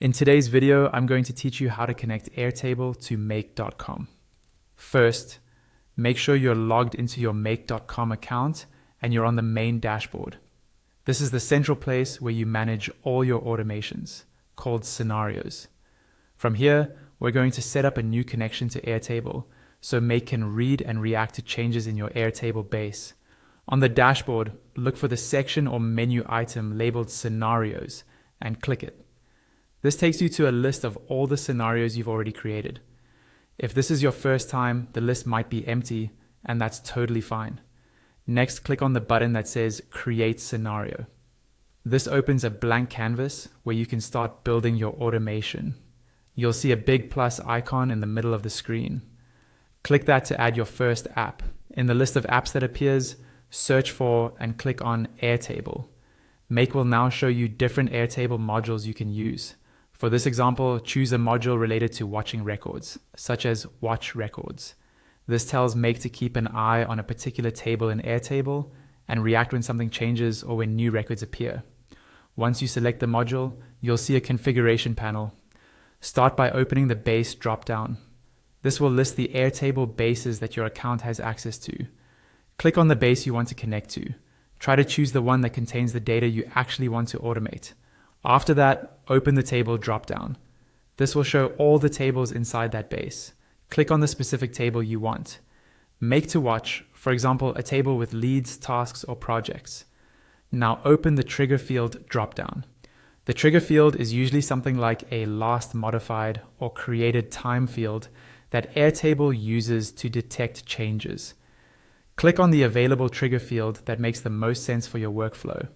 In today's video, I'm going to teach you how to connect Airtable to make.com. First, make sure you're logged into your make.com account and you're on the main dashboard. This is the central place where you manage all your automations, called scenarios. From here, we're going to set up a new connection to Airtable so Make can read and react to changes in your Airtable base. On the dashboard, look for the section or menu item labeled Scenarios and click it. This takes you to a list of all the scenarios you've already created. If this is your first time, the list might be empty, and that's totally fine. Next, click on the button that says Create Scenario. This opens a blank canvas where you can start building your automation. You'll see a big plus icon in the middle of the screen. Click that to add your first app. In the list of apps that appears, search for and click on Airtable. Make will now show you different Airtable modules you can use. For this example, choose a module related to watching records, such as Watch Records. This tells Make to keep an eye on a particular table in Airtable and react when something changes or when new records appear. Once you select the module, you'll see a configuration panel. Start by opening the Base dropdown. This will list the Airtable bases that your account has access to. Click on the base you want to connect to. Try to choose the one that contains the data you actually want to automate. After that, open the table dropdown. This will show all the tables inside that base. Click on the specific table you want. Make to watch, for example, a table with leads, tasks, or projects. Now open the trigger field dropdown. The trigger field is usually something like a last modified or created time field that Airtable uses to detect changes. Click on the available trigger field that makes the most sense for your workflow.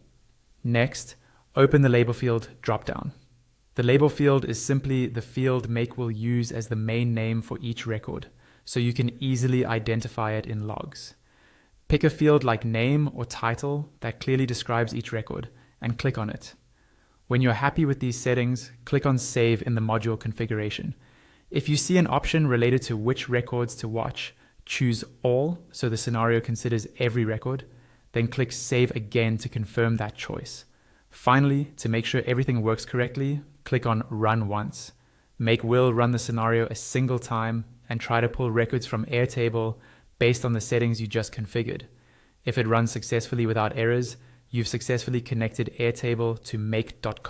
Next, open the label field dropdown. The label field is simply the field Make will use as the main name for each record, so you can easily identify it in logs. Pick a field like name or title that clearly describes each record and click on it. When you're happy with these settings, click on Save in the module configuration. If you see an option related to which records to watch, choose All so the scenario considers every record, then click Save again to confirm that choice. Finally, to make sure everything works correctly, click on Run Once. Make will run the scenario a single time and try to pull records from Airtable based on the settings you just configured. If it runs successfully without errors, you've successfully connected Airtable to make.com.